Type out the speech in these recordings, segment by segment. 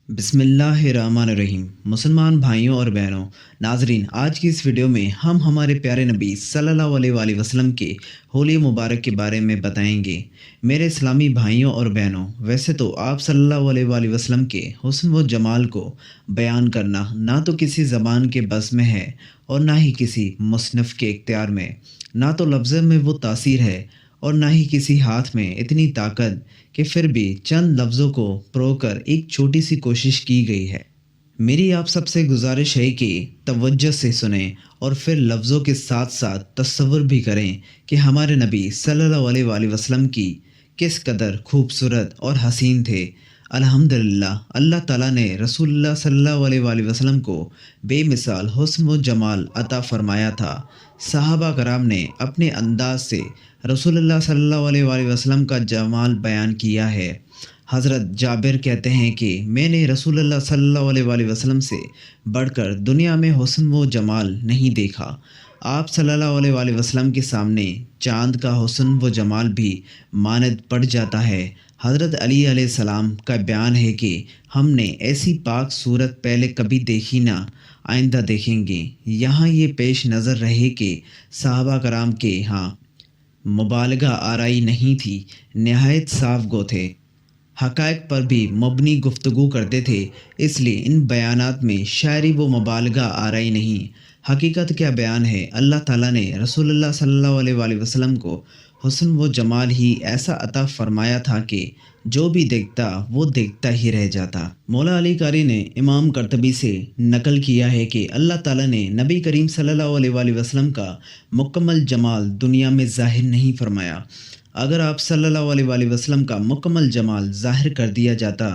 बिस्मिल्लाहिर्रहमानिर्रहीम। मुसलमान भाइयों और बहनों, नाजरीन, आज की इस वीडियो में हम हमारे प्यारे नबी सल्लल्लाहु अलैहि वसल्लम के होली मुबारक के बारे में बताएंगे। मेरे इस्लामी भाइयों और बहनों, वैसे तो आप सल्लल्लाहु अलैहि वसल्लम के हुस्न व जमाल को बयान करना ना तो किसी ज़बान के बस में है और ना ही किसी मुसन्निफ़ के इख्तियार में। ना तो लफ्ज़ में वो तासीर है और ना ही किसी हाथ में इतनी ताकत कि फिर भी चंद लफ्ज़ों को प्रो कर एक छोटी सी कोशिश की गई है। मेरी आप सबसे गुजारिश है कि तवज्जो से सुने और फिर लफ्ज़ों के साथ साथ तसव्वुर भी करें कि हमारे नबी सल्लल्लाहु अलैहि वसल्लम की किस कदर खूबसूरत और हसीन थे। अल्हम्दुलिल्लाह, अल्लाह ताला ने रसूलुल्लाह सल्लल्लाहु अलैहि वसल्लम को बेमिसाल हुस्न व जमाल अता फरमाया था। सहाबा कराम ने अपने अंदाज से रसूलुल्लाह सल्लल्लाहु अलैहि वसल्लम का जमाल बयान किया है। हज़रत जाबिर कहते हैं कि मैंने रसूलुल्लाह सल्लल्लाहु अलैहि वसल्लम से बढ़कर दुनिया में हुस्न व जमाल नहीं देखा। आप सल्लल्लाहु अलैहि वसल्लम के सामने चाँद का हुस्न व जमाल भी मानद पड़ जाता है। हज़रत अली अलैहिस्सलाम का बयान है कि हमने ऐसी पाक सूरत पहले कभी देखी ना, आइंदा देखेंगे। यहाँ ये पेश नज़र रहे कि सहाबा कराम के यहाँ मुबालगा आराई नहीं थी, नहायत साफ गो थे, हक़ाइक़ पर भी मबनी गुफ्तगू करते थे। इसलिए इन बयानात में शायरी व मुबालगा आराई नहीं, हकीकत क्या बयान है। अल्लाह ताला ने रसूलुल्लाह सल्लल्लाहु अलैहि वसल्लम को हुस्न व जमाल ही ऐसा अता फरमाया था कि जो भी देखता वो देखता ही रह जाता। मौला अली कारी ने इमाम कर्तबी से नकल किया है कि अल्लाह ताला ने नबी करीम सल्लल्लाहु अलैहि वसल्लम का मुकम्मल जमाल दुनिया में ज़ाहिर नहीं फरमाया। अगर आप सल्लल्लाहु अलैहि वसल्लम का मुकम्मल जमाल ज़ाहिर कर दिया जाता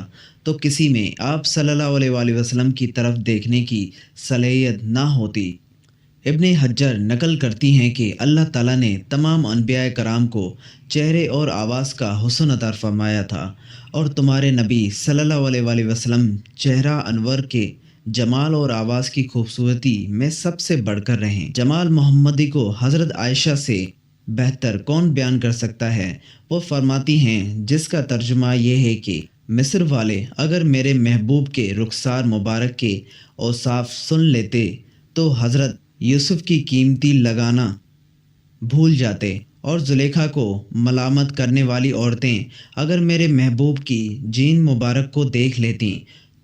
तो किसी में आप सल्लल्लाहु अलैहि वसल्लम की तरफ देखने की सलाहियत ना होती। इब्ने हज्जर नकल करती हैं कि अल्लाह ताला ने तमाम अनबिया कराम को चेहरे और आवाज़ का हुस्न अता फरमाया था और तुम्हारे नबी सल्लल्लाहु अलैहि वसल्लम चेहरा अनवर के जमाल और आवाज़ की खूबसूरती में सबसे बढ़कर रहें। जमाल मोहम्मदी को हज़रत आयशा से बेहतर कौन बयान कर सकता है। वो फरमाती हैं, जिसका तर्जुमा ये है कि मिस्र वाले अगर मेरे महबूब के रुखसार मुबारक के औसाफ सुन लेते तो हज़रत यूसुफ की कीमती लगाना भूल जाते और जुलेखा को मलामत करने वाली औरतें अगर मेरे महबूब की जीन मुबारक को देख लेती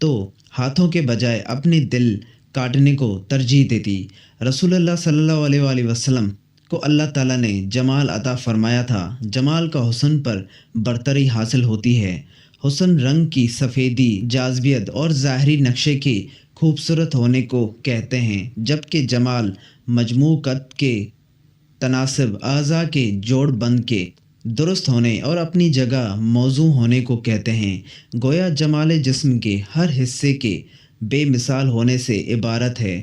तो हाथों के बजाय अपने दिल काटने को तरजीह देती। रसूलुल्लाह सल्लल्लाहु अलैहि वसल्लम को अल्लाह ताला ने जमाल अता फरमाया था। जमाल का हुस्न पर बरतरी हासिल होती है। हुस्न रंग की सफ़ेदी, जाज़बियत और ज़ाहरी नक्शे के खूबसूरत होने को कहते हैं, जबकि जमाल मजमू कद के तनासिब, आज़ा के जोड़ बंद के दुरुस्त होने और अपनी जगह मौजू होने को कहते हैं। गोया जमाल जिस्म के हर हिस्से के बेमिसाल होने से इबारत है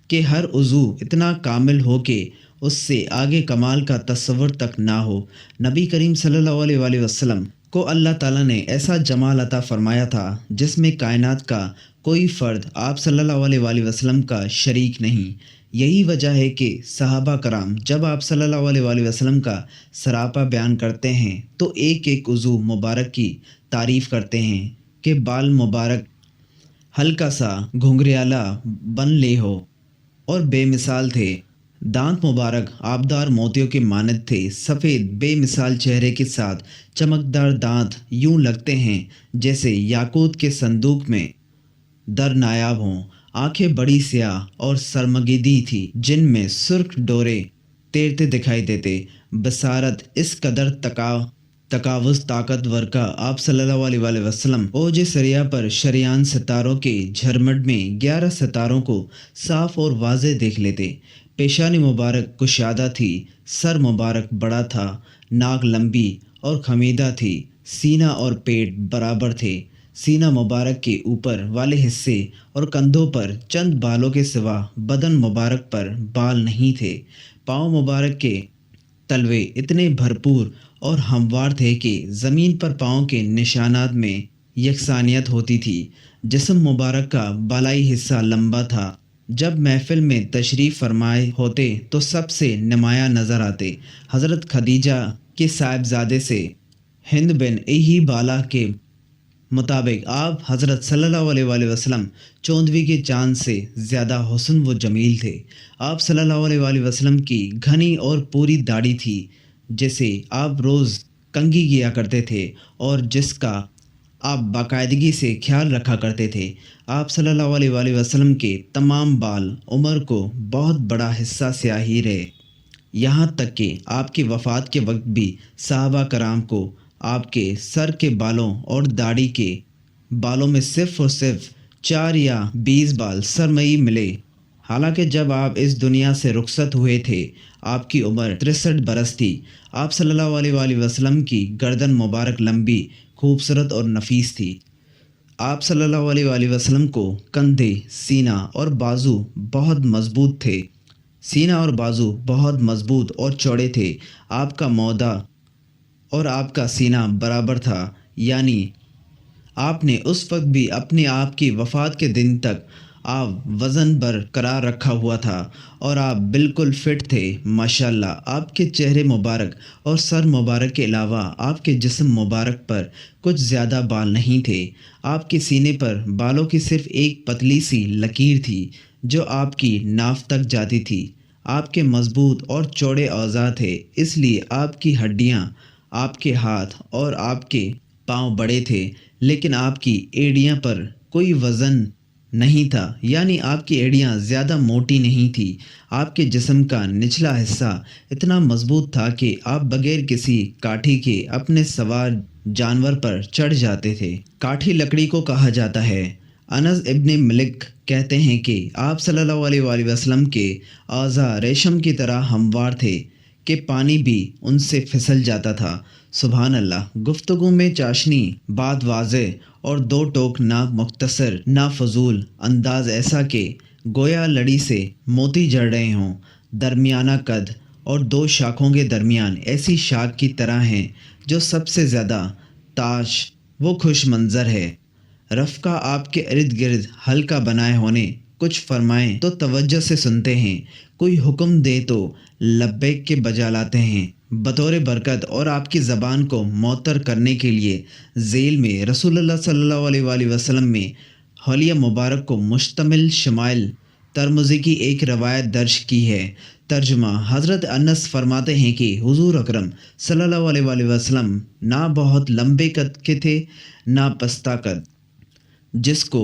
कि हर उज़ू इतना कामिल हो कि उससे आगे कमाल का तस्वुर तक ना हो। नबी करीम सल्लल्लाहु अलैहि वसल्लम को अल्लाह ताला ने ऐसा जमाल अता फरमाया था जिसमें कायनात का कोई फ़र्द आप सल्लल्लाहु अलैहि वसल्लम का शरीक नहीं। यही वजह है कि सहाबा कराम जब आप सल्लल्लाहु अलैहि वसल्लम का सरापा बयान करते हैं तो एक एक उज़ू मुबारक की तारीफ़ करते हैं कि बाल मुबारक हल्का सा घुंघराला बन ले हो और बेमिसाल थे। दांत मुबारक आबदार मोतियों के मानद थे। सफ़ेद बेमिसाल चेहरे के साथ चमकदार दांत यूं लगते हैं जैसे याकूत के संदूक में दर नायाब हों। आंखें बड़ी स्याह और सरमगीदी थी जिनमें सुर्ख डोरे तैरते दिखाई देते। बसारत इस कदर तकावुज़ ताकतवर का आप सल्लल्लाहु अलैहि वसल्लम ओज सरिया पर शरियान सितारों के झरमट में 11 सितारों को साफ और वाज़े देख लेते। पेशानी मुबारक कुशादा थी, सर मुबारक बड़ा था, नाक लंबी और खमीदा थी, सीना और पेट बराबर थे। सीना मुबारक के ऊपर वाले हिस्से और कंधों पर चंद बालों के सिवा बदन मुबारक पर बाल नहीं थे। पाँव मुबारक के तलवे इतने भरपूर और हमवार थे कि ज़मीन पर पाँव के निशानात में यकसानियत होती थी। जिस्म मुबारक का बालाई हिस्सा लंबा था। जब महफिल में तशरीफ़ फरमाए होते तो सबसे नुमाया नज़र आते। हज़रत खदीजा के साहिबजादे से हिंद बिन एही बाला के मुताबिक आप हज़रत सल्लल्लाहु अलैहि वसल्लम चौदहवीं के चाँद से ज़्यादा हुस्न व जमील थे। आप सल्लल्लाहु अलैहि वसल्लम की घनी और पूरी दाढ़ी थी, जिसे आप रोज़ कंघी किया करते थे और जिसका आप बाकायदगी से ख्याल रखा करते थे। आप सल्लल्लाहु अलैहि वसल्लम के तमाम बाल उम्र को बहुत बड़ा हिस्सा स्याही रहे, यहाँ तक कि आपकी वफ़ात के वक्त भी सहाबा कराम को आपके सर के बालों और दाढ़ी के बालों में सिर्फ़ और सिर्फ 4 या 20 बाल सरमई मिले। हालांकि जब आप इस दुनिया से रुखसत हुए थे, आपकी उम्र 63 बरस थी। आप सल्लल्लाहु अलैहि वसल्लम की गर्दन मुबारक लंबी, खूबसूरत और नफीस थी। आप सल्लल्लाहु अलैहि वसल्लम को कंधे, सीना और बाजू बहुत मजबूत थे। सीना और बाजू बहुत मजबूत और चौड़े थे। आपका मौदा और आपका सीना बराबर था, यानी आपने उस वक्त भी अपने आप की वफ़ात के दिन तक आप वज़न बरकरार रखा हुआ था और आप बिल्कुल फ़िट थे। माशाल्लाह, आपके चेहरे मुबारक और सर मुबारक के अलावा आपके जिस्म मुबारक पर कुछ ज़्यादा बाल नहीं थे। आपके सीने पर बालों की सिर्फ़ एक पतली सी लकीर थी जो आपकी नाफ तक जाती थी। आपके मज़बूत और चौड़े औज़ार थे, इसलिए आपकी हड्डियाँ, आपके हाथ और आपके पाँव बड़े थे, लेकिन आपकी एड़ियाँ पर कोई वज़न नहीं था, यानी आपकी एड़ियाँ ज़्यादा मोटी नहीं थी। आपके जिस्म का निचला हिस्सा इतना मजबूत था कि आप बगैर किसी काठी के अपने सवार जानवर पर चढ़ जाते थे। काठी लकड़ी को कहा जाता है। अनस इब्न मलिक कहते हैं कि आप सल्लल्लाहु अलैहि वसल्लम के औज़ा रेशम की तरह हमवार थे कि पानी भी उनसे फिसल जाता था। सुभान अल्लाह। गुफ्तगू में चाशनी, बात वाज़े और दो टोक ना मुख्तसर ना फजूल अंदाज ऐसा कि गोया लड़ी से मोती जड़ रहे हों। दरमियाना कद और दो शाखों के दरमियान ऐसी शाख की तरह हैं जो सबसे ज़्यादा ताश वो खुश मंज़र है। रफ़्का आपके इर्द गिर्द हल्का बनाए होने, कुछ फरमाएं तो तवज्जो से सुनते हैं, कोई हुक्म दे तो लब्बैक के बजा लाते हैं। बतौर बरकत और आपकी ज़बान को मौतर करने के लिए झेल में रसूलुल्लाह सल्लल्लाहु अलैहि वसल्लम में हौलिया मुबारक को मुश्तमिल शमाइल तरमुज़ी की एक रवायत दर्ज की है। तर्जुमा, हज़रत अनस फरमाते हैं कि हुज़ूर अकरम सल्लल्लाहु अलैहि वसल्लम ना बहुत लंबे कद के थे, ना पस्ता कद जिसको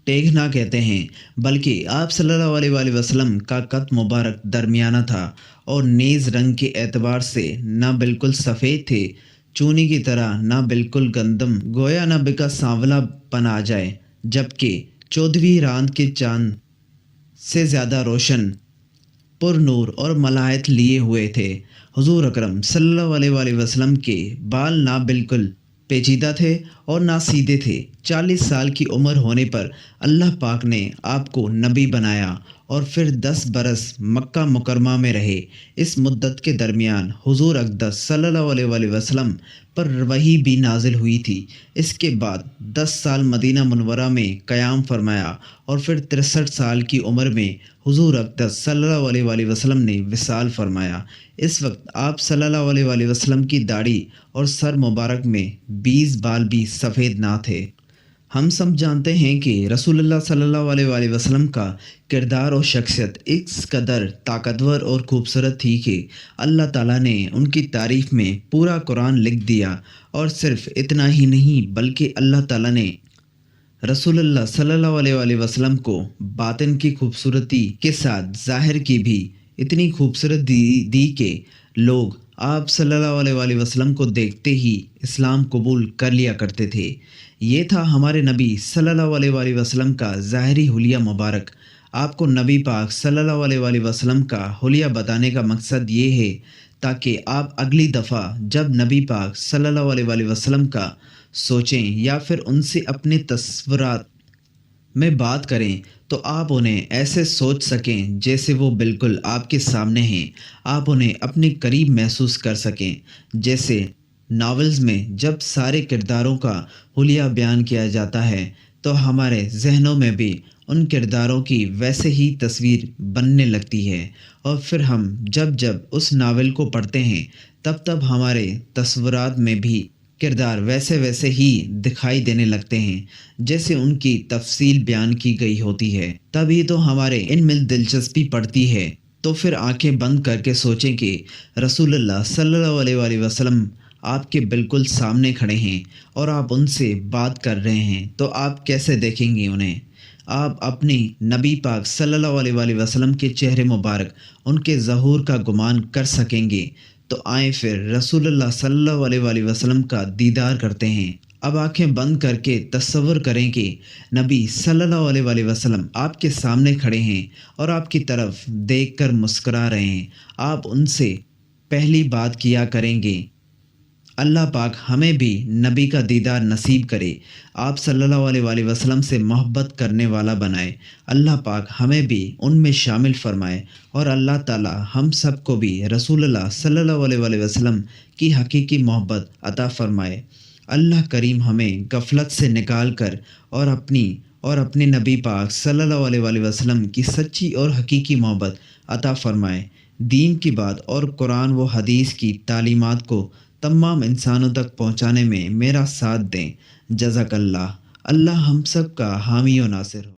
टेढ़ना कहते हैं, बल्कि आप सल्लल्लाहु अलैहि वसल्लम का कद मुबारक दरमियाना था और नेज़ रंग के एतबार से ना बिल्कुल सफ़ेद थे चूनी की तरह, ना बिल्कुल गंदम, गोया ना बिका सांवलापन आ जाए, जबकि 14वीं रात के चांद से ज़्यादा रोशन, पुरनूर और मलाहत लिए हुए थे। हुजूर अकरम सल्लल्लाहु अलैहि वसल्लम के बाल ना बिल्कुल पेचीदा थे और ना सीधे थे। 40 साल की उम्र होने पर अल्लाह पाक ने आपको नबी बनाया और फिर 10 बरस मक्का मुकरमा में रहे। इस मुद्दत के दरमियान हुजूर अक़दस सल्लल्लाहु अलैहि वसल्लम पर वही भी नाजिल हुई थी। इसके बाद 10 साल मदीना मुनव्वरा में क़याम फरमाया और फिर 63 साल की उम्र में हुजूर अक़दस सल्लल्लाहु अलैहि वसल्लम ने विसाल फरमाया। इस वक्त आप सल्लल्लाहु अलैहि वसल्लम की दाढ़ी और सर मुबारक में 20 बाल भी सफ़ेद ना थे। हम सब जानते हैं कि रसूलुल्लाह सल्लल्लाहु अलैहि वसल्लम का किरदार और शख्सियत इस कदर ताकतवर और खूबसूरत थी कि अल्लाह ताला ने उनकी तारीफ़ में पूरा कुरान लिख दिया। और सिर्फ़ इतना ही नहीं, बल्कि अल्लाह ताला ने रसूलुल्लाह सल्लल्लाहु अलैहि वसल्लम को बातिन की खूबसूरती के साथ ज़ाहिर की भी इतनी खूबसूरत दी कि लोग आप सल्लल्लाहु अलैहि वसल्लम को देखते ही इस्लाम कबूल कर लिया करते थे। ये था हमारे नबी सल्लल्लाहु अलैहि वसल्लम का ज़ाहिरी हुलिया मुबारक। आपको नबी पाक सल्लल्लाहु अलैहि वसल्लम का हुलिया बताने का मकसद ये है ताकि आप अगली दफ़ा जब नबी पाक सल्लल्लाहु अलैहि वसल्लम का सोचें या फिर उनसे अपने तस्वुरात में बात करें तो आप उन्हें ऐसे सोच सकें जैसे वो बिल्कुल आपके सामने हैं। आप उन्हें अपने करीब महसूस कर सकें, जैसे नावल्स में जब सारे किरदारों का हुलिया बयान किया जाता है तो हमारे जहनों में भी उन किरदारों की वैसे ही तस्वीर बनने लगती है। और फिर हम जब जब उस नावल को पढ़ते हैं तब तब हमारे तस्वुरात में भी کردار ویسے ویسے ہی دکھائی دینے لگتے ہیں جیسے ان کی تفصیل بیان کی گئی ہوتی ہے۔ تبھی تو ہمارے ان میں دلچسپی پڑتی ہے۔ تو پھر آنکھیں بند کر کے سوچیں کہ رسول اللہ صلی اللہ علیہ وآلہ وسلم آپ کے بالکل سامنے کھڑے ہیں اور آپ ان سے بات کر رہے ہیں، تو آپ کیسے دیکھیں گے انہیں؟ آپ اپنی نبی پاک صلی اللہ علیہ وآلہ وسلم کے چہرے مبارک، ان کے ظہور کا گمان کر سکیں گے؟ تو آئیں پھر رسول اللہ صلی اللہ علیہ وآلہ وسلم کا دیدار کرتے ہیں۔ اب آنکھیں بند کر کے تصور کریں کہ نبی صلی اللہ علیہ وآلہ وسلم آپ کے سامنے کھڑے ہیں اور آپ کی طرف دیکھ کر مسکرا رہے ہیں۔ آپ ان سے پہلی بات کیا کریں گے، اللہ پاک ہمیں بھی نبی کا دیدار نصیب کرے، آپ صلی اللہ علیہ وآلہ وسلم سے محبت کرنے والا بنائے، اللہ پاک ہمیں بھی ان میں شامل فرمائے، اور اللہ تعالی ہم سب کو بھی رسول اللہ صلی اللہ علیہ وآلہ وسلم کی حقیقی محبت عطا فرمائے۔ اللہ کریم ہمیں غفلت سے نکال کر اور اپنے نبی پاک صلی اللہ علیہ وآلہ وسلم کی سچی اور حقیقی محبت عطا فرمائے۔ دین کی بات اور قرآن و حدیث کی تعلیمات کو تمام انسانوں تک پہنچانے میں میرا ساتھ دیں۔ جزاک اللہ۔ اللہ ہم سب کا حامی و ناصر ہو۔